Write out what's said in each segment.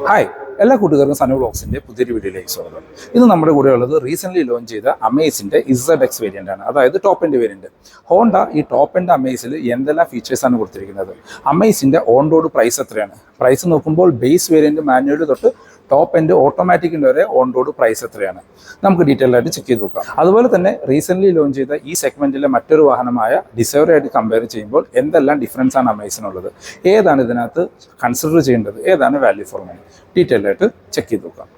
Hi, എല്ലാ കൂട്ടുകാർക്കും സനു വ്ളോഗ്സിൻ്റെ പുതിയൊരു വീഡിയോയിലേക്ക് സ്വാഗതം. ഇന്ന് നമ്മുടെ കൂടെ ഉള്ളത് റീസെൻ്റ്ലി ലോഞ്ച് ചെയ്ത അമേസിൻ്റെ ZX വേരിയൻ്റ് ആണ്, അതായത് ടോപ്പ് എൻഡ് വേരിയൻറ്റ്. ഹോണ്ട ഈ ടോപ്പ് എൻഡ് അമേസിൽ എന്തെല്ലാം ഫീച്ചേഴ്സാണ് കൊടുത്തിരിക്കുന്നത്, അമേസിൻ്റെ ഓൺ റോഡ് പ്രൈസ് എത്രയാണ്, പ്രൈസ് നോക്കുമ്പോൾ ബേസ് വേരിയൻറ്റ് മാനുവൽ തൊട്ട് ടോപ്പ് എൻഡ് ഓട്ടോമാറ്റിക്കിൻ്റെ വരെ ഓൺ റോഡ് പ്രൈസ് എത്രയാണ്, നമുക്ക് ഡീറ്റെയിൽ ആയിട്ട് ചെക്ക് ചെയ്ത് നോക്കാം. അതുപോലെ തന്നെ റീസെൻ്റ്ലി ലോഞ്ച് ചെയ്ത ഈ സെഗ്മെൻറ്റിലെ മറ്റൊരു വാഹനമായ ഡിസൈറായിട്ട് കമ്പയർ ചെയ്യുമ്പോൾ എന്തെല്ലാം ഡിഫറൻസ് ആണ് അമേസിനുള്ളത്, ഏതാണ് ഇതിനകത്ത് കൺസിഡർ ചെയ്യേണ്ടത്, ഏതാണ് വാല്യൂ ഫോർ മണി, ഡീറ്റെയിൽ ആയിട്ട് ചെക്ക് ചെയ്ത് നോക്കാം.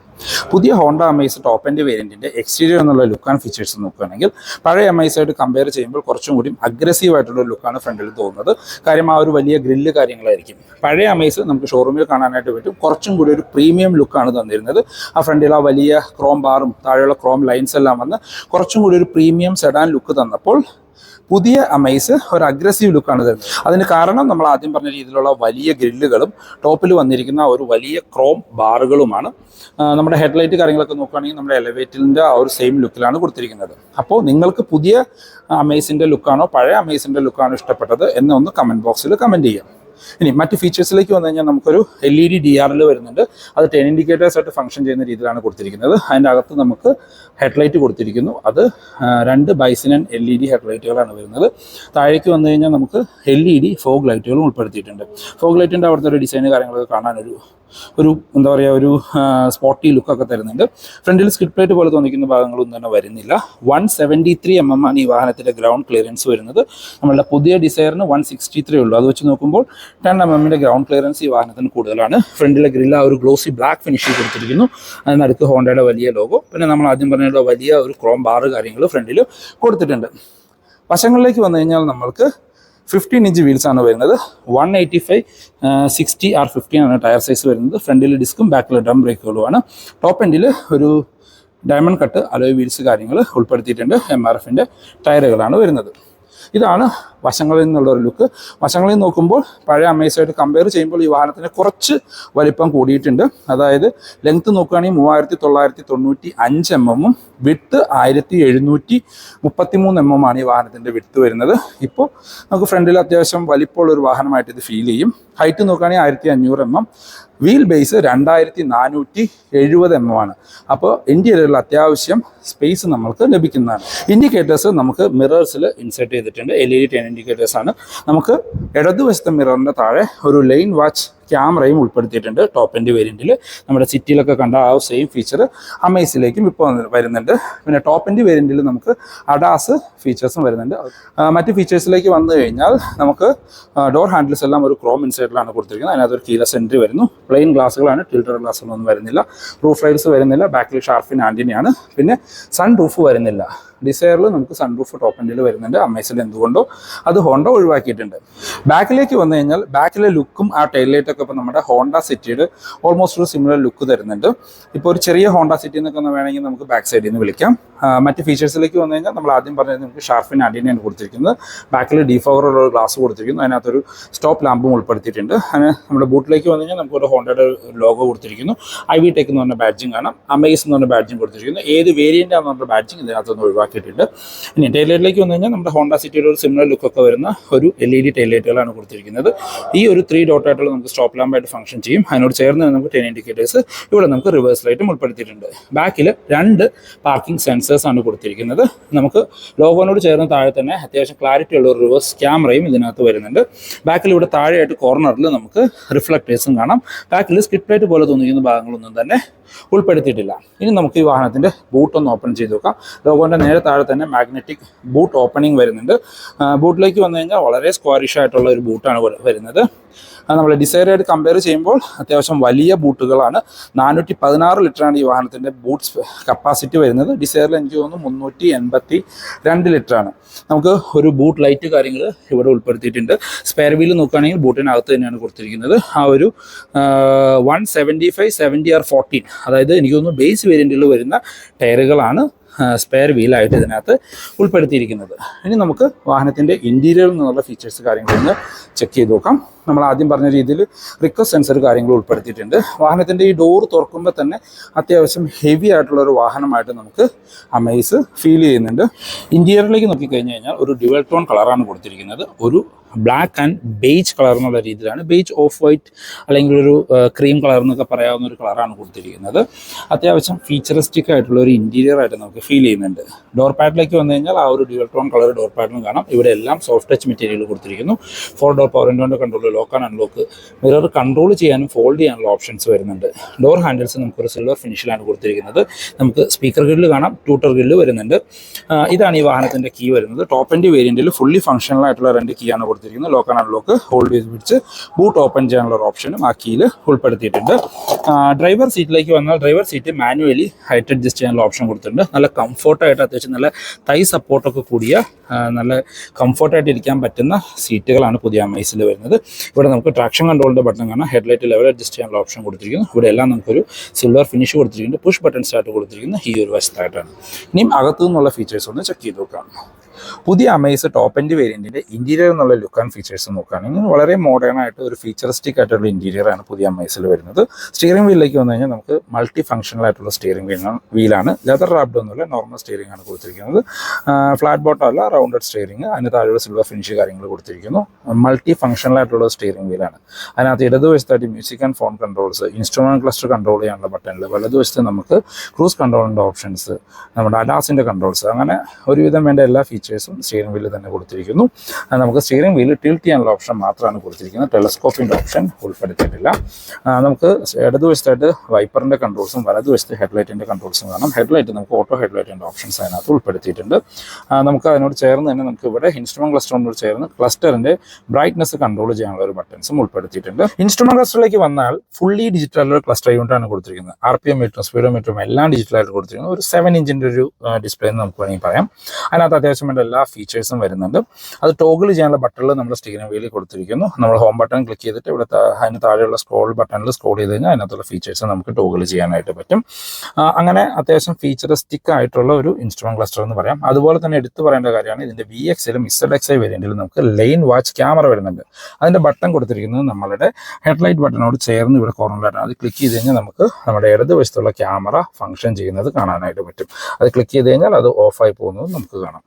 പുതിയ ഹോണ്ട അമേസ് ടോപ്പ് എൻഡ് വേരിയൻറ്റിൻ്റെ എക്സ്റ്റീരിയർ എന്നുള്ള ലുക്ക് ആൻഡ് ഫീച്ചേഴ്സ് നോക്കുകയാണെങ്കിൽ പഴയ അമേസായിട്ട് കമ്പയർ ചെയ്യുമ്പോൾ കുറച്ചും കൂടി അഗ്രസീവ് ആയിട്ടുള്ള ലുക്കാണ് ഫ്രണ്ടിൽ തോന്നുന്നത്. കാര്യം ആ ഒരു വലിയ ഗ്രില്ല് കാര്യങ്ങളായിരിക്കും. പഴയ അമേസ് നമുക്ക് ഷോറൂമിൽ കാണാനായിട്ട് പറ്റും കുറച്ചും കൂടി ഒരു പ്രീമിയം ലുക്കാണ് തന്നിരുന്നത്. ആ ഫ്രണ്ടിൽ ആ വലിയ ക്രോം ബാറും താഴെയുള്ള ക്രോം ലൈൻസ് എല്ലാം വന്ന് കുറച്ചും കൂടി ഒരു പ്രീമിയം സെഡാൻ ലുക്ക് തന്നപ്പോൾ പുതിയ അമേസ് ഒരു അഗ്രസീവ് ലുക്കാണ് തരുന്നത്. അതിന് കാരണം നമ്മൾ ആദ്യം പറഞ്ഞ രീതിയിലുള്ള വലിയ ഗ്രില്ലുകളും ടോപ്പിൽ വന്നിരിക്കുന്ന ഒരു വലിയ ക്രോം ബാറുകളുമാണ്. നമ്മുടെ ഹെഡ്ലൈറ്റ് കാര്യങ്ങളൊക്കെ നോക്കുകയാണെങ്കിൽ നമ്മുടെ എലവേറ്ററിൻ്റെ ആ ഒരു സെയിം ലുക്കിലാണ് കൊടുത്തിരിക്കുന്നത്. അപ്പോൾ നിങ്ങൾക്ക് പുതിയ അമേസിൻ്റെ ലുക്കാണോ പഴയ അമേസിൻ്റെ ലുക്കാണോ ഇഷ്ടപ്പെട്ടത് എന്നൊന്ന് കമൻറ്റ് ബോക്സിൽ കമൻറ്റ് ചെയ്യാം. ഇനി മറ്റ് ഫീച്ചേഴ്സിലേക്ക് വന്നു കഴിഞ്ഞാൽ നമുക്കൊരു LED DRL വരുന്നുണ്ട്. അത് 10 ഇൻഡിക്കേറ്റേഴ്സ് ആയിട്ട് ഫംഗ്ഷൻ ചെയ്യുന്ന രീതിയിലാണ് കൊടുത്തിരിക്കുന്നത്. അതിൻ്റെ അകത്ത് നമുക്ക് ഹെഡ്ലൈറ്റ് കൊടുത്തിരിക്കുന്നു. അത് 2 ബൈസിനൻ LED ഹെഡ്ലൈറ്റുകളാണ് വരുന്നത്. താഴേക്ക് വന്നു കഴിഞ്ഞാൽ നമുക്ക് LED ഫോഗ് ലൈറ്റുകളും ഉൾപ്പെടുത്തിയിട്ടുണ്ട്. ഫോഗ് ലൈറ്റിൻ്റെ അവിടുത്തെ ഒരു ഡിസൈൻ കാര്യങ്ങളൊക്കെ കാണാനൊരു എന്താ പറയുക, ഒരു സ്പോട്ടി ലുക്കൊക്കെ തരുന്നുണ്ട്. ഫ്രണ്ടിൽ സ്കിഡ് പ്ലേറ്റ് പോലെ തോന്നിക്കുന്ന ഭാഗങ്ങളൊന്നും തന്നെ വരുന്നില്ല. 173 mm ആണ് ഈ വാഹനത്തിൻ്റെ ഗ്രൗണ്ട് ക്ലിയറൻസ് വരുന്നത്. നമ്മളുടെ പുതിയ ഡിസൈറിന് 163 ഉള്ളൂ. അത് വെച്ച് നോക്കുമ്പോൾ 10 mm ഗ്രൗണ്ട് ക്ലിയറൻസ് ഈ വാഹനത്തിന് കൂടുതലാണ്. ഫ്രണ്ടിലെ ഗ്രില്ല് ആ ഒരു ഗ്ലോസി ബ്ലാക്ക് ഫിനിഷിൽ കൊടുത്തിരിക്കുന്നു. അതിനടുത്ത് ഹോണ്ടയുടെ വലിയ ലോഗോ, പിന്നെ നമ്മൾ ആദ്യം പറഞ്ഞ വലിയ ഒരു ക്രോം ബാറ് കാര്യങ്ങൾ ഫ്രണ്ടിൽ കൊടുത്തിട്ടുണ്ട്. വശങ്ങളിലേക്ക് വന്നു കഴിഞ്ഞാൽ നമ്മൾക്ക് 15 ഇഞ്ച് വീൽസ് ആണ് വരുന്നത്. 185/60 R15 ആണ് ടയർ സൈസ് വരുന്നത്. ഫ്രണ്ടിൽ ഡിസ്കും ബാക്കിൽ ഡ്രം ബ്രേക്കുകളുമാണ്. ടോപ്പ് എൻഡിൽ ഒരു ഡയമണ്ട് കട്ട് അലോയ് വീൽസ് കാര്യങ്ങൾ ഉൾപ്പെടുത്തിയിട്ടുണ്ട്. MRFൻ്റെ ടയറുകളാണ് വരുന്നത്. ഇതാണ് വശങ്ങളിൽ നിന്നുള്ള ഒരു ലുക്ക്. വശങ്ങളിൽ നോക്കുമ്പോൾ പഴയ അമേസായിട്ട് കമ്പയർ ചെയ്യുമ്പോൾ ഈ വാഹനത്തിന് കുറച്ച് വലിപ്പം കൂടിയിട്ടുണ്ട്. അതായത് ലെങ്ത്ത് നോക്കുകയാണെങ്കിൽ 3995 mm, വിഡ്ത്ത് 1733 mm ആണ് ഈ വാഹനത്തിൻ്റെ വിഡ്ത്ത് വരുന്നത്. ഇപ്പോൾ നമുക്ക് ഫ്രണ്ടിൽ അത്യാവശ്യം വലിപ്പമുള്ള ഒരു വാഹനമായിട്ട് ഇത് ഫീൽ ചെയ്യും. ഹൈറ്റ് നോക്കുകയാണെങ്കിൽ 1500 mm, വീൽ ബേസ് 2470 mm ആണ്. അപ്പോൾ ഇന്റീരിയറിൽ അത്യാവശ്യം സ്പേസ് നമുക്ക് ലഭിക്കുന്നതാണ്. ഇൻഡിക്കേറ്റേഴ്സ് നമുക്ക് മിറേഴ്സിൽ ഇൻസേർട്ട് ചെയ്തിട്ടുണ്ട്. LED 10 ഇൻഡിക്കേറ്റേഴ്സ് ആണ്. നമുക്ക് ഇടതുവശത്തെ മിററിൻ്റെ താഴെ ഒരു ലൈൻ വാച്ച് ക്യാമറയും ഉൾപ്പെടുത്തിയിട്ടുണ്ട്. ടോപ്പ് എൻഡ് വേരിയൻറ്റിൽ നമ്മുടെ സിറ്റിയിലൊക്കെ കണ്ട ആ സെയിം ഫീച്ചർ അമേസിലേക്കും ഇപ്പോൾ വരുന്നുണ്ട്. പിന്നെ ടോപ്പ് എൻഡ് വേരിയൻറ്റിൽ നമുക്ക് അഡാസ് ഫീച്ചേഴ്സും വരുന്നുണ്ട്. മറ്റ് ഫീച്ചേഴ്സിലേക്ക് വന്നു കഴിഞ്ഞാൽ നമുക്ക് ഡോർ ഹാൻഡിൽസ് എല്ലാം ഒരു ക്രോം ഇൻസൈഡിലാണ് കൊടുത്തിരിക്കുന്നത്. അതിനകത്ത് ഒരു കീലെസ് എൻട്രി വരുന്നു. പ്ലെയിൻ ഗ്ലാസ്സുകളാണ്, ടിൽറ്റഡ് ഗ്ലാസ്സുകളൊന്നും വരുന്നില്ല. റൂഫ് റൈൽസ് വരുന്നില്ല. ബാക്കിൽ ഷാർഫിൻ ആൻറ്റിനയാണ്. പിന്നെ സൺ റൂഫ് വരുന്നില്ല. ഡിസൈറിൽ നമുക്ക് സൺ റൂഫ് ടോപ്പ് എൻഡിൽ വരുന്നുണ്ട്. അമേസിൽ എന്തുകൊണ്ടോ അത് ഹോണ്ട ഒഴിവാക്കിയിട്ടുണ്ട്. ബാക്കിലേക്ക് വന്നു കഴിഞ്ഞാൽ ബാക്കിലെ ലുക്കും ആ ടൈൽ ലൈറ്റ് ഒക്കെ ഇപ്പോൾ നമ്മുടെ ഹോണ്ട സിറ്റിയുടെ ഓൾമോസ്റ്റ് ഒരു സിമിലർ ലുക്ക് തരുന്നുണ്ട്. ഇപ്പോൾ ഒരു ചെറിയ ഹോണ്ട സിറ്റി എന്നൊക്കെ ഒന്ന് വേണമെങ്കിൽ നമുക്ക് ബാക്ക് സൈഡിൽ നിന്ന് വിളിക്കാം. മറ്റ് ഫീച്ചേഴ്സിലേക്ക് വന്നു കഴിഞ്ഞാൽ നമ്മൾ ആദ്യം പറഞ്ഞത് നമുക്ക് ഷാർഫിൻ ആൻറ്റിനയാണ് കൊടുത്തിരിക്കുന്നത്. ബാക്കിൽ ഡീഫവറുള്ള ഒരു ഗ്ലാസ് കൊടുത്തിരിക്കുന്നു. അതിനകത്തൊരു സ്റ്റോപ്പ് ലാമ്പും ഉൾപ്പെടുത്തിയിട്ടുണ്ട്. അങ്ങനെ നമ്മുടെ ബൂട്ടിലേക്ക് വന്നു കഴിഞ്ഞാൽ നമുക്കൊരു ഹോണ്ടയുടെ ലോഗോ കൊടുത്തിരിക്കുന്നു. IV ടെക് എന്ന് പറഞ്ഞ ബാഡ്ജിങ് കാണാം. അമേസ് എന്ന് പറഞ്ഞ ബാഡ്ജിങ് കൊടുത്തിരിക്കുന്നു. ഏത് വേരിയൻ്റ് ആണെന്ന് പറഞ്ഞ ബാഡ്ജിങ് ഇതിനകത്തൊന്ന് ഒഴിവാക്കിയിട്ടുണ്ട്. ഇനി ടൈലൈറ്റിലേക്ക് വന്നു കഴിഞ്ഞാൽ നമ്മുടെ ഹോണ്ട സിറ്റിയുടെ ഒരു സിമിലർ ലുക്കൊക്കെ വരുന്ന ഒരു LED ടൈലൈറ്റുകളാണ് കൊടുത്തിരിക്കുന്നത്. ഈ ഒരു 3 ഡോട്ട് ആയിട്ടുള്ള നമുക്ക് സ്റ്റോപ്പ് ലാമ്പായിട്ട് ഫംഗ്ഷൻ ചെയ്യും. അതിനോട് ചേർന്ന് നമുക്ക് 10 ഇൻഡിക്കേറ്റേഴ്സ്, ഇവിടെ നമുക്ക് റിവേഴ്സ് ലൈറ്റും ഉൾപ്പെടുത്തിയിട്ടുണ്ട്. ബാക്കിൽ 2 പാർക്കിംഗ് സെൻസേഴ്സ് ആണ് കൊടുത്തിരിക്കുന്നത്. നമുക്ക് ലോഗോനോട് ചേർന്ന് താഴെ തന്നെ അത്യാവശ്യം ക്ലാരിറ്റി ഉള്ള ഒരു റിവേഴ്സ് ക്യാമറയും ഇതിനകത്ത് വരുന്നുണ്ട്. ബാക്കിൽ ഇവിടെ താഴെയായിട്ട് കോർണറിൽ നമുക്ക് റിഫ്ലക്റ്റേഴ്സും കാണാം. ബാക്കിൽ സ്കിഡ് പ്ലേറ്റ് പോലെ തോന്നിക്കുന്ന ഭാഗങ്ങളൊന്നും തന്നെ ഉൾപ്പെടുത്തിയിട്ടില്ല. ഇനി നമുക്ക് ഈ വാഹനത്തിൻ്റെ ബൂട്ട് ഒന്ന് ഓപ്പൺ ചെയ്ത് നോക്കാം. ലോഗോൻ്റെ നേരെ താഴെ തന്നെ മാഗ്നറ്റിക് ബൂട്ട് ഓപ്പണിംഗ് വരുന്നുണ്ട്. ബൂട്ടിലേക്ക് വന്നു കഴിഞ്ഞാൽ വളരെ സ്ക്വയറിഷ് ആയിട്ടുള്ള ഒരു ബൂട്ടാണ് വരുന്നത്. നമ്മൾ ഡിസൈറായിട്ട് കമ്പയർ ചെയ്യുമ്പോൾ അത്യാവശ്യം വലിയ ബൂട്ടുകളാണ്. 416 ലിറ്ററാണ് ഈ വാഹനത്തിൻ്റെ ബൂട്ട്സ് കപ്പാസിറ്റി വരുന്നത്. ഡിസൈറിൽ എനിക്ക് തോന്നുന്നു 382 ലിറ്ററാണ്. നമുക്ക് ഒരു ബൂട്ട് ലൈറ്റ് കാര്യങ്ങൾ ഇവിടെ ഉൾപ്പെടുത്തിയിട്ടുണ്ട്. സ്പെയർ വീൽ നോക്കുകയാണെങ്കിൽ ബൂട്ടിനകത്ത് തന്നെയാണ് കൊടുത്തിരിക്കുന്നത്. ആ ഒരു 175/70 R14, അതായത് എനിക്ക് തോന്നുന്നു ബേസ് വേരിയൻറ്റിൽ വരുന്ന ടയറുകളാണ് സ്പെയർ വീലായിട്ട് ഇതിനകത്ത് ഉൾപ്പെടുത്തിയിരിക്കുന്നത്. ഇനി നമുക്ക് വാഹനത്തിൻ്റെ ഇൻറ്റീരിയറിൽ നിന്നുള്ള ഫീച്ചേഴ്സ് കാര്യങ്ങളൊന്ന് ചെക്ക് ചെയ്ത് നോക്കാം. നമ്മൾ ആദ്യം പറഞ്ഞ രീതിയിൽ റിക്വസ്റ്റ് സെൻസർ കാര്യങ്ങൾ ഉൾപ്പെടുത്തിയിട്ടുണ്ട്. വാഹനത്തിൻ്റെ ഈ ഡോർ തുറക്കുമ്പോൾ തന്നെ അത്യാവശ്യം ഹെവി ആയിട്ടുള്ളൊരു വാഹനമായിട്ട് നമുക്ക് അമേസ് ഫീൽ ചെയ്യുന്നുണ്ട്. ഇൻറ്റീരിയറിലേക്ക് നോക്കിക്കഴിഞ്ഞ് കഴിഞ്ഞാൽ ഒരു ഡ്യുവൽ ടോൺ കളറാണ് കൊടുത്തിരിക്കുന്നത്. ഒരു ബ്ലാക്ക് ആൻഡ് ബേജ് കളർ എന്നുള്ള രീതിയിലാണ്, ബേജ് ഓഫ് വൈറ്റ് അല്ലെങ്കിൽ ഒരു ക്രീം കളർ എന്നൊക്കെ പറയാവുന്ന ഒരു കളറാണ് കൊടുത്തിരിക്കുന്നത്. അത്യാവശ്യം ഫീച്ചറിസ്റ്റിക് ആയിട്ടുള്ള ഒരു ഇൻറ്റീരിയർ ആയിട്ട് നമുക്ക് ഫീൽ ചെയ്യുന്നുണ്ട്. ഡോർ പാഡിലേക്ക് വന്നു കഴിഞ്ഞാൽ ആ ഒരു ഡ്യുവൽ ടോൺ കളർ ഡോർ പാഡിലും കാണാം. ഇവിടെ എല്ലാം സോഫ്റ്റ് ടച്ച് മെറ്റീരിയൽ കൊടുത്തിരിക്കുന്നു. 4 ഡോർ പവർ വിൻഡോൻ്റെ control, lock and unlock, mirror control ചെയ്യാനും ഫോൾഡ് ചെയ്യാനുള്ള ഓപ്ഷൻസ് വരുന്നുണ്ട്. ഡോർ ഹാൻഡിൽസ് നമുക്കൊരു സിൽവർ ഫിനിഷിലാണ് കൊടുത്തിരിക്കുന്നത്. നമുക്ക് സ്പീക്കർ ഗ്രില്ല് കാണാം, ട്യൂട്ടർ ഗ്രില്ല് വരുന്നുണ്ട്. ഇതാണ് ഈ വാഹനത്തിൻ്റെ കീ വരുന്നത്. ടോപ്പ് എൻഡ് വേരിയൻറ്റിൽ ഫുള്ളി ഫംഗ്ഷണൽ ആയിട്ടുള്ള 2 കീ ആണ് കൊടുത്തിരിക്കുന്നത്. ലോക്ക് ആൻഡ് അൺലോക്ക്, ഹോൾഡ് ചെയ്ത് പിടിച്ച് ബൂട്ട് ഓപ്പൺ ചെയ്യാനുള്ള ഒരു ഓപ്ഷനും ആ കീയിൽ ഉൾപ്പെടുത്തിയിട്ടുണ്ട്. ഡ്രൈവർ സീറ്റിലേക്ക് വന്നാൽ driver seat manually height adjust ചെയ്യാനുള്ള ഓപ്ഷൻ കൊടുത്തിട്ടുണ്ട്. നല്ല കംഫോർട്ടായിട്ട്, അത്യാവശ്യം നല്ല തൈ സപ്പോർട്ടൊക്കെ കൂടിയ നല്ല കംഫോർട്ടായിട്ട് ഇരിക്കാൻ പറ്റുന്ന സീറ്റുകളാണ് പുതിയ അമേസിൽ വരുന്നത്. ഇവിടെ നമുക്ക് ട്രാക്ഷൻ കൺട്രോളിൻ്റെ ബട്ടൺ കാണാം, ഹെഡ്ലൈറ്റ് ലെവൽ അഡ്ജസ്റ്റ് ചെയ്യാനുള്ള ഓപ്ഷൻ കൊടുത്തിരിക്കുന്നു. ഇവിടെ എല്ലാം നമുക്കൊരു സിൽവർ ഫിനിഷ് കൊടുത്തിരിക്കുന്നു. പുഷ് ബട്ടൺ സ്റ്റാർട്ട് കൊടുത്തിരിക്കുന്നു ഈ ഒരു വശത്തായിട്ടാണ്. ഇനിയും അകത്തു നിന്നുള്ള ഫീച്ചേഴ്സ് ഒന്ന് ചെക്ക് ചെയ്ത് നോക്കാം. പുതിയ അമേസ് ടോപ്പ് എൻഡ് വേരിയൻറ്റിൻ്റെ ഇൻറ്റീരിയർ എന്നുള്ള ലുക്ക് ആൻഡ് ഫീച്ചേഴ്സ് നോക്കുകയാണെങ്കിൽ വളരെ മോഡേൺ ആയിട്ട് ഒരു ഫീച്ചറിസ്റ്റിക് ആയിട്ടുള്ള ഇൻറ്റീരിയറാണ് പുതിയ അമേസിൽ വരുന്നത്. സ്റ്റിയറിംഗ് വീലിലേക്ക് വന്നു കഴിഞ്ഞാൽ നമുക്ക് മൾട്ടി ഫംഗ്ഷണൽ ആയിട്ടുള്ള സ്റ്റിയറിംഗ് വീലാണ്. ലെതർ റാപ്ഡ് ഒന്നുമില്ല, നോർമൽ സ്റ്റിയറിംഗ് ആണ് കൊടുത്തിരിക്കുന്നത്. ഫ്ലാറ്റ് ബോട്ടം അല്ല, റൗണ്ടഡ് സ്റ്റിയറിംഗ്. അതിന് താഴെയുള്ള സിൽവർ ഫിനിഷ് കാര്യങ്ങൾ കൊടുത്തിരിക്കുന്നു. മൾട്ടി ഫംഗ്ഷണൽ ആയിട്ടുള്ള സ്റ്റിയറിംഗ് വീലാണ്. അതിനകത്ത് ഇടതുവശത്തായിട്ട് music and phone controls, instrument cluster control ചെയ്യാനുള്ള ബട്ടണിൽ, വലതുവശത്ത് നമുക്ക് ക്രൂസ് കൺട്രോളിൻ്റെ ഓപ്ഷൻസ്, നമ്മുടെ അഡാസിൻ്റെ കൺട്രോൾസ്, അങ്ങനെ ഒരുവിധം വേണ്ട എല്ലാ ഫീച്ചേഴ്സും സ്റ്റിയറിംഗ് വീലിൽ തന്നെ കൊടുത്തിരിക്കുന്നു. നമുക്ക് സ്റ്റിയറിംഗ് വീല് ടിൽറ്റ് ചെയ്യാനുള്ള ഓപ്ഷൻ മാത്രമാണ് കൊടുത്തിരിക്കുന്നത്. ടെലസ്കോപ്പിൻ്റെ ഓപ്ഷൻ ഉൾപ്പെടുത്തിയിട്ടില്ല. നമുക്ക് ഇടതുവശത്തായിട്ട് വൈപ്പറിൻ്റെ കൺട്രോൾസും വലതുവശത്ത് ഹെഡ്ലൈറ്റിൻ്റെ കൺട്രോൾസും കാണാം. ഹെഡ്ലൈറ്റ് നമുക്ക് ഓട്ടോ ഹെഡ്ലൈറ്റിൻ്റെ ഓപ്ഷൻസ് അതിനകത്ത് ഉൾപ്പെടുത്തിയിട്ടുണ്ട്. നമുക്ക് അതിനോട് ചേർന്ന് തന്നെ നമുക്ക് ഇവിടെ ഇൻസ്ട്രുമെൻറ്റ് ക്ലസ്റ്ററിനോട് ചേർന്ന് ക്ലസ്റ്ററിൻ്റെ ബ്രൈറ്റ്നസ് കൺട്രോൾ ചെയ്യാനുള്ള ഒരു ബട്ടൺസും ഉൾപ്പെടുത്തിയിട്ടുണ്ട്. ഇൻസ്ട്രുമെൻറ്റ് ക്ലസ്റ്ററിലേക്ക് വന്നാൽ ഫുള്ളി ഡിജിറ്റൽ ക്ലസ്റ്റർ യൂണിറ്റാണ് കൊടുത്തിരിക്കുന്നത്. RPM മീറ്ററും സ്പീഡോമീറ്ററും എല്ലാം ഡിജിറ്റലായിട്ട് കൊടുത്തിരിക്കുന്നത്. ഒരു 7 ഇഞ്ചിൻ്റെ ഒരു ഡിസ്പ്ലേ എന്ന് നമുക്ക് വേണമെങ്കിൽ പറയാം. അതിനകത്ത് അത്യാവശ്യം വേണ്ട എല്ലാ ഫീച്ചേഴ്സും വരുന്നുണ്ട്. അത് ടോഗിൾ ചെയ്യാനുള്ള ബട്ടണിൽ നമ്മുടെ സ്റ്റിയറിംഗ് വീലിൽ കൊടുത്തിരിക്കുന്നു. നമ്മൾ ഹോം ബട്ടൺ ക്ലിക്ക് ചെയ്തിട്ട് ഇവിടെ അതിന് താഴെയുള്ള സ്ക്രോൾ ബട്ടണിൽ സ്ക്രോൾ ചെയ്ത് കഴിഞ്ഞാൽ അതിനകത്തുള്ള ഫീച്ചേഴ്സ് നമുക്ക് ടോഗിൾ ചെയ്യാനായിട്ട് പറ്റും. അങ്ങനെ അത്യാവശ്യം ഫീച്ചറിസ്റ്റിക് ആയിട്ടുള്ള ഒരു ഇൻസ്ട്രുമെൻറ്റ് ക്ലസ്റ്റർ എന്ന് പറയാം. അതുപോലെ തന്നെ എടുത്തു പറയേണ്ട കാര്യമാണ് ഇതിൻ്റെ VXലും ZXi വേരിയൻറ്റിലും നമുക്ക് ലെയിൻ വാച്ച് ക്യാമറ വരുന്നുണ്ട്. അതിൻ്റെ ബട്ടൺ കൊടുത്തിരിക്കുന്നത് നമ്മളുടെ ഹെഡ്ലൈറ്റ് ബട്ടണോട് ചേർന്ന് ഇവിടെ കോർണറിലായിട്ടാണ്. അത് ക്ലിക്ക് ചെയ്ത് കഴിഞ്ഞാൽ നമുക്ക് നമ്മുടെ ഇടതുവശത്തുള്ള ക്യാമറ ഫംഗ്ഷൻ ചെയ്യുന്നത് കാണാനായിട്ട് പറ്റും. അത് ക്ലിക്ക് ചെയ്ത് കഴിഞ്ഞാൽ അത് ഓഫായി പോകുന്നത് നമുക്ക് കാണാം.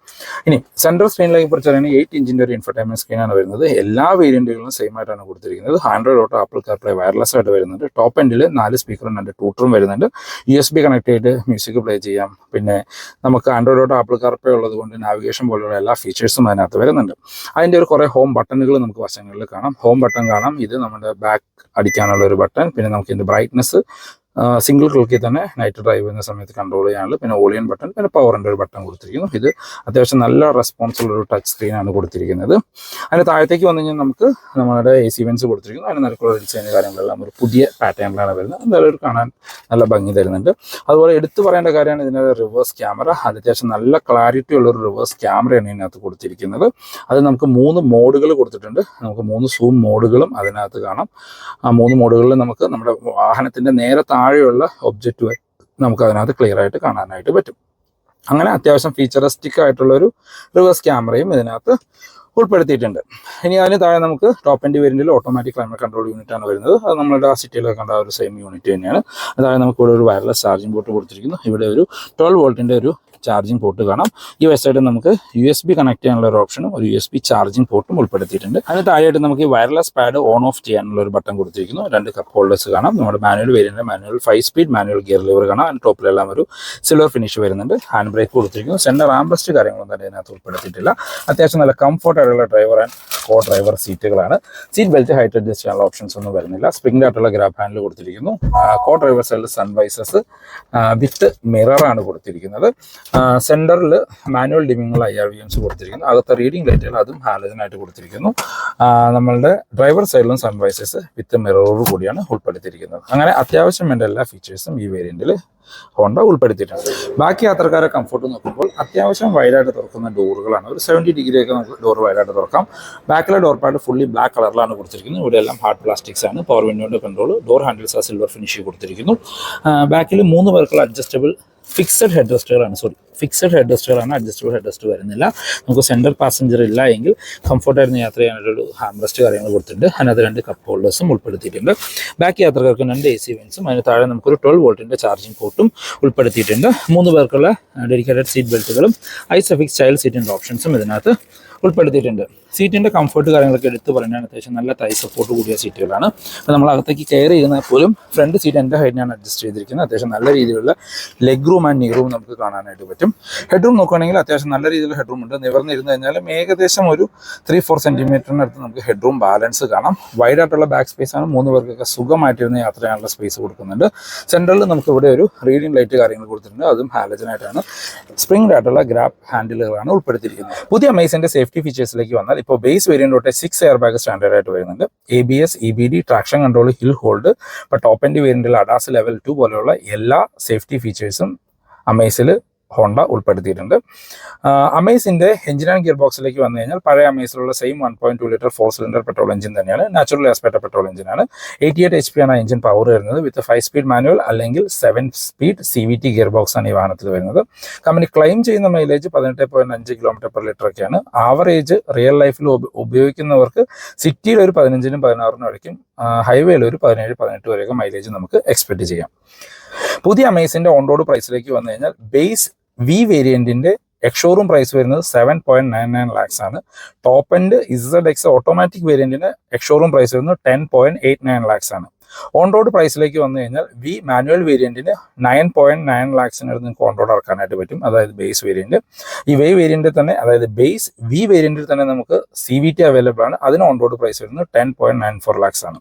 ഇനി സെൻട്രൽ സ്ക്രീനിലേക്ക് കുറിച്ച് പറയുന്നത് 8 ഇഞ്ചിൻ്റെ ഒരു ഇൻഫർടൈൻമെൻറ്റ് സ്ക്രീനാണ് വരുന്നത്. എല്ലാ വേരിയൻറ്റുകളും സെയിം ആയിട്ടാണ് കൊടുത്തിരിക്കുന്നത്. Android auto, apple CarPlay wireless ആയിട്ട് വരുന്നുണ്ട്. ടോപ്പ് എൻഡിൽ 4 സ്പീക്കറും 2 ട്യൂട്ടറും വരുന്നുണ്ട്. USB കണക്ട് ചെയ്ത് മ്യൂസിക് പ്ലേ ചെയ്യാം. പിന്നെ നമുക്ക് ആൻഡ്രോയിഡ് ഓട്ടോ, ആപ്പിൾ കാർപ്ലേ ഉള്ളത് കൊണ്ട് നാവിഗേഷൻ പോലുള്ള എല്ലാ ഫീച്ചേഴ്സും അതിനകത്ത് വരുന്നുണ്ട്. അതിൻ്റെ ഒരു കുറേ ഹോം ബട്ടണുകൾ നമുക്ക് വശങ്ങളിൽ കാണാം. ഹോം ബട്ടൺ കാണാം, ഇത് നമ്മുടെ ബാക്ക് അടിക്കാനുള്ള ഒരു ബട്ടൺ. പിന്നെ നമുക്ക് ഇതിൻ്റെ ബ്രൈറ്റ്നസ് സിംഗിൾ ക്ലിക്കിൽ തന്നെ നൈറ്റ് ഡ്രൈവ് ചെയ്യുന്ന സമയത്ത് കൺട്രോൾ ചെയ്യാനുള്ള, പിന്നെ ഓളിയൻ ബട്ടൺ, പിന്നെ പവറിൻ്റെ ഒരു ബട്ടൺ കൊടുത്തിരിക്കുന്നു. ഇത് അത്യാവശ്യം നല്ല റെസ്പോൺസുള്ള ഒരു ടച്ച് സ്ക്രീനാണ് കൊടുത്തിരിക്കുന്നത്. അതിന് താഴത്തേക്ക് വന്നു കഴിഞ്ഞാൽ നമുക്ക് നമ്മുടെ AC വെൻസ് കൊടുത്തിരിക്കുന്നു. അതിന് നിരക്കുള്ള ഡിസൈൻ കാര്യങ്ങളെല്ലാം ഒരു പുതിയ പാറ്റേണിലാണ് വരുന്നത്. എന്തായാലും ഒരു കാണാൻ നല്ല ഭംഗി തരുന്നുണ്ട്. അതുപോലെ എടുത്തു പറയേണ്ട കാര്യമാണ് ഇതിൻ്റെ റിവേഴ്സ് ക്യാമറ. അത് അത്യാവശ്യം നല്ല ക്ലാരിറ്റി ഉള്ളൊരു റിവേഴ്സ് ക്യാമറയാണ് ഇതിനകത്ത് കൊടുത്തിരിക്കുന്നത്. അത് നമുക്ക് 3 മോഡുകൾ കൊടുത്തിട്ടുണ്ട്. നമുക്ക് 3 സൂം മോഡുകളും അതിനകത്ത് കാണാം. ആ 3 മോഡുകളിൽ നമുക്ക് നമ്മുടെ വാഹനത്തിൻ്റെ നേരെ താഴെയുള്ള ഒബ്ജക്റ്റ് നമുക്ക് അതിനകത്ത് ക്ലിയർ ആയിട്ട് കാണാനായിട്ട് പറ്റും. അങ്ങനെ അത്യാവശ്യം ഫീച്ചറിസ്റ്റിക് ആയിട്ടുള്ളൊരു റിവേഴ്സ് ക്യാമറയും ഇതിനകത്ത് ഉൾപ്പെടുത്തിയിട്ടുണ്ട്. ഇനി അതിന് താഴെ നമുക്ക് ടോപ്പ് എൻഡ് വേരിയൻറ്റിൽ ഓട്ടോമാറ്റിക് ക്ലൈമറ്റ് കൺട്രോൾ യൂണിറ്റ് ആണ് വരുന്നത്. അത് നമ്മുടെ ആ സിറ്റിയിലൊക്കെ കണ്ട ഒരു സെയിം യൂണിറ്റ് തന്നെയാണ്. അതായത് നമുക്ക് ഇവിടെ ഒരു വയർലെസ് ചാർജിംഗ് പോർട്ട് കൊടുത്തിരിക്കുന്നു. ഇവിടെ ഒരു 12 വോൾട്ടിൻ്റെ ഒരു ചാർജിംഗ് പോർട്ട് കാണാം. ഈ വെബ്സൈറ്റിൽ നമുക്ക് USB കണക്ട് ചെയ്യാനുള്ള ഒരു ഓപ്ഷനും ഒരു USB ചാർജിംഗ് പോർട്ടും ഉൾപ്പെടുത്തിയിട്ടുണ്ട്. അതിന് താഴെയായിട്ട് നമുക്ക് ഈ വയർലെസ് പാഡ് ഓൺ ഓഫ് ചെയ്യാനുള്ള ഒരു ബട്ടൺ കൊടുത്തിരിക്കുന്നു. 2 കപ്പ് ഹോൾഡേഴ്സ് കാണാം. നമ്മുടെ manual variant manual 5 speed manual gear lever കാണാം. അതിന് ടോപ്പിലെല്ലാം ഒരു സിൽവർ ഫിനിഷ് വരുന്നുണ്ട്. ഹാൻഡ് ബ്രേക്ക് കൊടുത്തിരിക്കുന്നു. സെൻറ്റർ ആംബ്രസ്റ്റ് കാര്യങ്ങളൊന്നും തന്നെ ഇതിനകത്ത് ഉൾപ്പെടുത്തിയിട്ടില്ല. അത്യാവശ്യം നല്ല കംഫർട്ടായിട്ടുള്ള ഡ്രൈവർ ആൻഡ് കോ ഡ്രൈവർ സീറ്റുകളാണ്. സീറ്റ് ബെൽറ്റ് ഹൈറ്റ് അഡ്ജസ്റ്റ് ചെയ്യാനുള്ള ഓപ്ഷൻസ് ഒന്നും വരുന്നില്ല. സ്പ്രിംഗ് ആയിട്ടുള്ള ഗ്രാബ് ഹാൻഡിൽ കൊടുത്തിരിക്കുന്നു. കോ ഡ്രൈവർ സൈഡിൽ സൺവൈസസ് വിത്ത് മിററാണ് കൊടുത്തിരിക്കുന്നത്. സെൻറ്ററിൽ മാനുവൽ ഡിമ്മിങ്ങുള്ള IR-VMs കൊടുത്തിരിക്കുന്നു. അകത്തെ റീഡിംഗ് ലൈറ്റുകൾ അതും ഹാലജനായിട്ട് കൊടുത്തിരിക്കുന്നു. നമ്മളുടെ ഡ്രൈവർ സൈഡിലും സൺവൈസസ് വിത്ത് മിററോട് കൂടിയാണ് ഉൾപ്പെടുത്തിയിരിക്കുന്നത്. അങ്ങനെ അത്യാവശ്യം വേണ്ട എല്ലാ ഫീച്ചേഴ്സും ഈ വേരിയൻറ്റിൽ ഹോണ്ട ഉൾപ്പെടുത്തിയിട്ടുണ്ട്. ബാക്കി യാത്രക്കാരെ കംഫർട്ട് നോക്കുമ്പോൾ അത്യാവശ്യം വൈഡായിട്ട് തുറക്കുന്ന ഡോറുകളാണ്. ഒരു 70 ഡിഗ്രിയൊക്കെ നമുക്ക് ഡോർ വൈഡായിട്ട് തുറക്കാം. ബാക്കിലെ ഡോർ പാഡ് ഫുള്ളി ബ്ലാക്ക് കളറിലാണ് കൊടുത്തിരിക്കുന്നത്. ഇവിടെ എല്ലാം ഹാർഡ് പ്ലാസ്റ്റിക്സ് ആണ്. പവർ വിൻഡോയുടെ കൺട്രോൾ, ഡോർ ഹാൻഡിൽസ് ആ സിൽവർ ഫിനിഷ് കൊടുത്തിരിക്കുന്നു. ബാക്കിൽ 3 പേർക്കുള്ള അഡ്ജസ്റ്റബിൾ ഫിക്സഡ് ഹെഡ് റെസ്റ്റുകളാണ്. അഡ്ജസ്റ്റബിൾ ഹെഡ് റെസ്റ്റ് വരുന്നില്ല. നമുക്ക് സെൻറ്റർ പാസഞ്ചർ ഇല്ല എങ്കിൽ കംഫർട്ടായിരുന്നു യാത്ര ചെയ്യാനായിട്ടൊരു ഹാൻഡ് റെസ്റ്റ് കാര്യങ്ങൾ കൊടുത്തിട്ടുണ്ട്. അതിനകത്ത് 2 കപ്പ് ഹോൾഡേഴ്സും ഉൾപ്പെടുത്തിയിട്ടുണ്ട്. ബാക്കി യാത്രക്കാർക്ക് 2 AC വെൻസും അതിന് താഴെ നമുക്കൊരു 12 വോൾട്ടിൻ്റെ ചാർജിംഗ് പോർട്ടും ഉൾപ്പെടുത്തിയിട്ടുണ്ട്. 3 പേർക്കുള്ള ഡെഡിക്കേറ്റഡ് സീറ്റ് ബെൽറ്റുകളും ഐസഫിക്സ് ചൈൽഡ് സീറ്റിൻ്റെ ഓപ്ഷൻസും ഇതിനകത്ത് ഉൾപ്പെടുത്തിയിട്ടുണ്ട്. സീറ്റിൻ്റെ കംഫർട്ട് കാര്യങ്ങളൊക്കെ എടുത്ത് പറയുകയാണ് അത്യാവശ്യം നല്ല തൈ സപ്പോർട്ട് കൂടിയ സീറ്റുകളാണ്. അപ്പോൾ നമ്മൾ അകത്തേക്ക് കയറി ഇരുന്നാൽ പോലും ഫ്രണ്ട് സീറ്റ് എൻ്റെ ഹൈറ്റിനാണ് അഡ്ജസ്റ്റ് ചെയ്തിരിക്കുന്നത്. അത്യാവശ്യം നല്ല രീതിയിലുള്ള ലെഗ് റൂം ആൻഡ് നീ റൂം നമുക്ക് കാണാനായിട്ട് പറ്റും. ഹെഡ് റൂം നോക്കുകയാണെങ്കിൽ അത്യാവശ്യം നല്ല രീതിയിൽ ഹെഡ് റൂം ഉണ്ട്. നിവർന്നിരുന്ന് കഴിഞ്ഞാലും ഏകദേശം ഒരു 3-4 സെൻറ്റിമീറ്ററിനടുത്ത് നമുക്ക് ഹെഡ് റൂം ബാലൻസ് കാണാം. വൈഡ് ആയിട്ടുള്ള ബാക്ക് സ്പേസ് ആണ്. 3 പേർക്കൊക്കെ സുഖമായിട്ടിരുന്ന് യാത്ര ചെയ്യാനുള്ള സ്പേസ് കൊടുക്കുന്നുണ്ട്. സെൻട്രലിൽ നമുക്ക് ഇവിടെ ഒരു റീഡിംഗ് ലൈറ്റ് കാര്യങ്ങൾ കൊടുത്തിട്ടുണ്ട്. അതും ഹാലജനായിട്ടാണ്. സ്പ്രിംഗ് ആയിട്ടുള്ള ഗ്രാബ് ഹാൻഡിലുകളാണ് ഉൾപ്പെടുത്തിയിരിക്കുന്നത്. പുതിയ അമേസിൻ്റെ സേഫ്റ്റി ഫീച്ചേഴ്സിലേക്ക് വന്നാൽ ഇപ്പോൾ ബേസ് വേരിയൻ്റ് തൊട്ട് 6 എയർ ബാഗ് സ്റ്റാൻഡേർഡ് ആയിട്ട് വരുന്നുണ്ട്. ABS, EBD, traction control, hill hold. ഇപ്പോൾ ടോപ്പ് എൻഡ് വേരിയൻറ്റിൽ അഡാസ് ലെവൽ 2 പോലെയുള്ള എല്ലാ സേഫ്റ്റി ഫീച്ചേഴ്സും അമേസിൽ ഹോണ്ട ഉൾപ്പെടുത്തിയിട്ടുണ്ട്. അമേസിൻ്റെ എഞ്ചിൻ ആൻഡ് ഗിയർ ബോക്സിലേക്ക് വന്നു കഴിഞ്ഞാൽ പഴയ അമേസിലുള്ള same 1.2 litre 4 cylinder petrol engine തന്നെയാണ്. നാച്ചുറൽ ആസ്പെക്ട് പെട്രോൾ എഞ്ചിനാണ്. 88 HP ആണ് എഞ്ചിൻ പവർ വരുന്നത്. വിത്ത് 5 സ്പീഡ് മാനുവൽ അല്ലെങ്കിൽ 7 സ്പീഡ് CVT ഗിയർ ബോക്സ് ആണ് ഈ വാഹനത്തിൽ വരുന്നത്. കമ്പനി ക്ലെയിം ചെയ്യുന്ന മൈലേജ് 18.5 km/ലിറ്റർ ഒക്കെയാണ്. ആവറേജ് റിയൽ ലൈഫിൽ ഉപയോഗിക്കുന്നവർക്ക് സിറ്റിയിൽ ഒരു 15-നും 16-നും ഇടയ്ക്കും, ഹൈവേയിൽ ഒരു 17-18 വരെയൊക്കെ മൈലേജ് നമുക്ക് എക്സ്പെക്ട് ചെയ്യാം. പുതിയ അമേസിൻ്റെ ഓൺ റോഡ് പ്രൈസിലേക്ക് വന്നു കഴിഞ്ഞാൽ ബേസ് V വേരിയൻറ്റിൻ്റെ എക്സ്ഷോറൂം പ്രൈസ് വരുന്നത് 7.99 lakhs ആണ്. ടോപ്പ് എൻഡ് ZX ഓട്ടോമാറ്റിക് വേരിയൻറ്റിന് എക്സ്ഷോറൂം പ്രൈസ് വരുന്നത് 10.89 lakhs ആണ്. ഓൺ റോഡ് പ്രൈസിലേക്ക് വന്നു കഴിഞ്ഞാൽ V മാനുവൽ വേരിയൻറ്റിന് 9.9 lakhs-നടുത്ത് നിങ്ങൾക്ക് ഓൺ റോഡ് ഇറക്കാനായിട്ട് പറ്റും. അതായത് ബേസ് വേരിയൻറ്റ്. ഈ വേരിയൻറ്റിൽ തന്നെ, അതായത് ബേസ് V വേരിയൻറ്റിൽ തന്നെ നമുക്ക് CVT അവൈലബിൾ ആണ്. അതിന് ഓൺ റോഡ് പ്രൈസ് വരുന്നത് 10.94 lakhs ആണ്.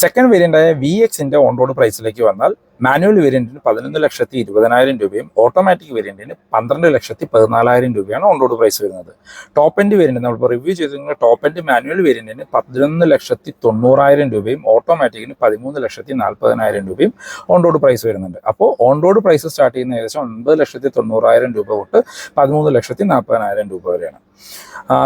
സെക്കൻഡ് വേരിയൻ്റായ VXൻ്റെ ഓൺ റോഡ് പ്രൈസിലേക്ക് വന്നാൽ മാനുവൽ വേരിയൻറ്റിന് 11,20,000 രൂപയും ഓട്ടോമാറ്റിക് വേരിയൻറ്റിന് 12,14,000 രൂപയാണ് ഓൺ റോഡ് പ്രൈസ് വരുന്നത്. ടോപ്പ് എൻഡ് വേരിയൻറ്റ് നമ്മളിപ്പോൾ റിവ്യൂ ചെയ്തിരിക്കുന്ന ടോപ്പ് എൻഡ് മാനുവൽ വേരിയൻറ്റിന് 11,90,000 രൂപയും ഓട്ടോമാറ്റിക്കിന് 13,40,000 രൂപയും ഓൺ റോഡ് പ്രൈസ് വരുന്നുണ്ട്. അപ്പോൾ ഓൺ റോഡ് പ്രൈസ് സ്റ്റാർട്ട് ചെയ്യുന്ന ഏകദേശം 9,90,000 രൂപ തൊട്ട് 13,40,000 രൂപ വരെയാണ്.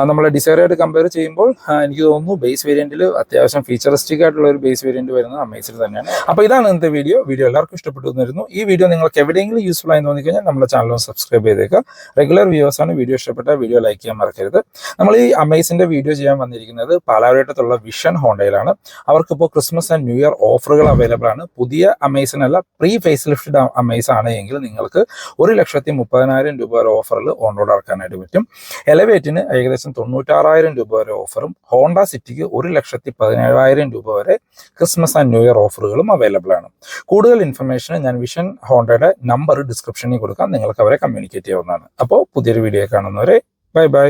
നമ്മൾ ഡിസൈറായിട്ട് കമ്പയർ ചെയ്യുമ്പോൾ എനിക്ക് തോന്നുന്നു ബേസ് വേരിയൻറ്റിൽ അത്യാവശ്യം ഫീച്ചറിസ്റ്റിക് ആയിട്ടുള്ള ഒരു ബേസ് വേരിയൻറ്റ് വരുന്നത് അമേസിൽ തന്നെയാണ്. അപ്പോൾ ഇതാണ് ഇന്നത്തെ വീഡിയോ എല്ലാവർക്കും ഇഷ്ടപ്പെട്ടു എന്നിരുന്നു. ഈ വീഡിയോ നിങ്ങൾക്ക് എവിടെയെങ്കിലും യൂസ്ഫുൾ ആയി തോന്നിക്കഴിഞ്ഞാൽ നമ്മുടെ ചാനൽ ഒന്ന് സബ്സ്ക്രൈബ് ചെയ്തേക്കുക. റെഗുലർ വ്യൂവേഴ്സാണ്. വീഡിയോ ഇഷ്ടപ്പെട്ടാൽ വീഡിയോ ലൈക്ക് ചെയ്യാൻ മറക്കരുത്. നമ്മൾ ഈ അമേസിൻ്റെ വീഡിയോ ചെയ്യാൻ വന്നിരിക്കുന്നത് പാലാരിവട്ടത്തുള്ള വിഷൻ ഹോണ്ടയിലാണ്. അവർക്കിപ്പോൾ ക്രിസ്മസ് ആൻഡ് ന്യൂ ഇയർ ഓഫറുകൾ അവൈലബിൾ ആണ്. പുതിയ അമേസിനല്ല, പ്രീ ഫേസ് ലിഫ്റ്റഡ് അമേസ് ആണ് എങ്കിൽ നിങ്ങൾക്ക് 1,30,000 രൂപ വരെ ഓഫറിൽ ഓൺ റോഡ് ഇറക്കാനായിട്ട് പറ്റും. എലവേറ്റിന് ഏകദേശം 96,000 രൂപ വരെ ഓഫറും ഹോണ്ട സിറ്റിക്ക് 1,17,000 രൂപ വരെ ക്രിസ്മസ് ആൻഡ് ന്യൂ ഇയർ ഓഫറുകളും അവൈലബിൾ ആണ്. കൂടുതൽ ഇൻഫർമേഷൻ ഞാൻ വിഷൻ ഹോണ്ടയുടെ നമ്പർ ഡിസ്ക്രിപ്ഷനിൽ കൊടുക്കാം. നിങ്ങൾക്ക് അവരെ കമ്മ്യൂണിക്കേറ്റ് ചെയ്യാവുന്നതാണ്. അപ്പോൾ പുതിയൊരു വീഡിയോ കാണുന്നവരെ ബൈ ബൈ.